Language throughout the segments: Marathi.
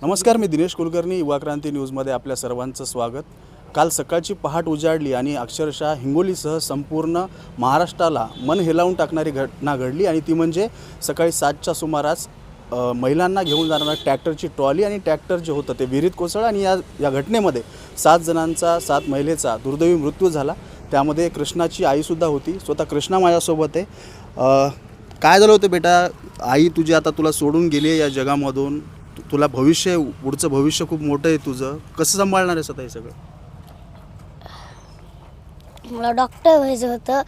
नमस्कार, मी दिनेश कुलकर्णी, युवा क्रांती न्यूजमध्ये आपल्या सर्वांचं स्वागत। काल सकाळची पहाट उजाडली आणि अक्षरशः हिंगोलीसह संपूर्ण महाराष्ट्राला मन हेलावून टाकणारी घटना घडली आणि ती म्हणजे सकाळी 7च्या सुमारास महिलांना घेऊन जाणारा ट्रॅक्टरची ट्रॉली आणि ट्रॅक्टर जे होतं ते विहिरीत कोसळलं आणि या घटनेमध्ये 7 महिलेचा दुर्दैवी मृत्यू झाला। त्यामध्ये कृष्णाची आईसुद्धा होती। स्वतः कृष्णा माझ्यासोबत आहे। काय झालं होतं बेटा? आई तुझी आता तुला सोडून गेली आहे या जगामधून। तुला पुढचं भविष्य खूप मोठं आहे तुझं, कसं सांभाळणार आहेस आता हे सगळं? मला डॉक्टर व्हायचं होतं।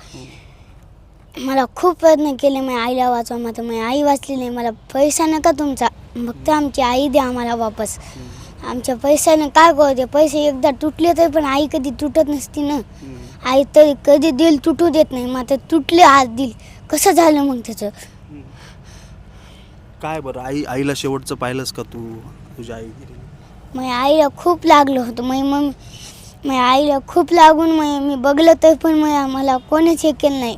मला खूप प्रयत्न केले मी आईला वाचवा, मात्र माझी आई वाचली नाही। मला पैसा नका तुमचा, फक्त आमची आई द्या आम्हाला वापस। आमच्या पैशाने काय करू? पैसे एकदा तुटले तर पण आई कधी तुटत नसती ना। आई तर कधी दिल तुटू देत नाही, मात्र तुटले हात दिल कसं झालं मग त्याचं? काय बरं, आईला शेवटचं पाहिलंस का तू? तुझ्या आई गेली? माझ्या आईला खूप लागलं होतं। माझ्या आईला खूप लागून मी बघलं तर पण मला कोणीच हे केलं नाही।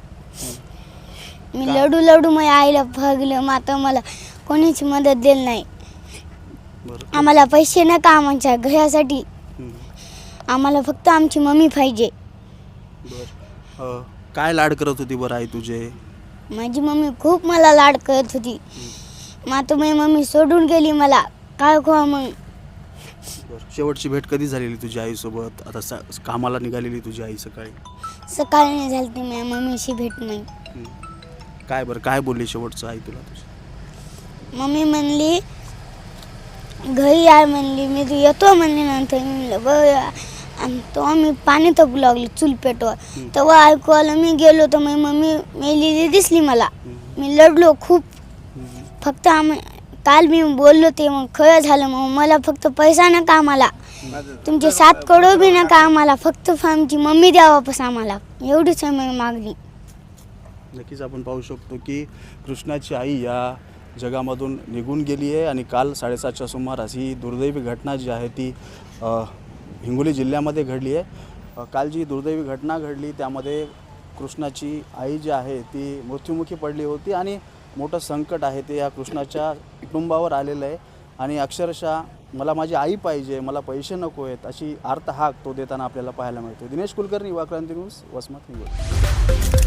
मी लढू माझ्या आईला बघलं, मात्र मला कोणीच मदत दिली नाही। आम्हाला पैसे नका आमच्या घरासाठी, आम्हाला फक्त आमची मम्मी पाहिजे। काय लाड करत होती बरं आई तुझे? माझी मम्मी खूप मला लाड करत होती, मात्र माझी मम्मी सोडून गेली मला। काय करू मग? शेवटची भेट कधी झालेली तुझ्या आईसोबत? आता कामाला निघालेली तुझी आई सकाळी सकाळी झाली ती माझ्या मम्मीशी भेट नाही। काय बरं, काय बोलली शेवटचं आई तुला तुझी? मम्मी म्हणली घरी या म्हणली, मी तू येतो म्हणली। नंतर मी म्हणलं बरं, तो आम्ही पाणी तापू लागलो चूल पेटवा, तेव्हा ऐकू आलं। मी गेलो तर माझी मम्मी मेलेली दिसली मला। मी लढलो खूप, फक्त काल मी बोललो ते मग खरं झालं। मग मला फक्त पैसा नका आम्हाला, तुमचे 7 करोड बी नका आम्हाला, फक्त आमची मम्मी द्या वापस आम्हाला, एवढीच आहे माझी मागणी। नक्कीच आपण पाहू शकतो की कृष्णाची आई या जगामधून निघून गेली आहे आणि काल 7:30च्या सुमारास ही दुर्दैवी घटना जी आहे ती हिंगोली जिल्ह्यामध्ये घडली आहे। काल जी दुर्दैवी घटना घडली त्यामध्ये कृष्णाची आई जी आहे ती मृत्युमुखी पडली होती आणि मोठं संकट आहे ते या कृष्णाच्या कुटुंबावर आलेलं आहे आणि अक्षरशः मला माझी आई पाहिजे, मला पैसे नको आहेत अशी आर्तहाक तो देताना आपल्याला पाहायला मिळतो। दिनेश कुलकर्णी, युवा क्रांती न्यूज, वसमत, हिंगोली।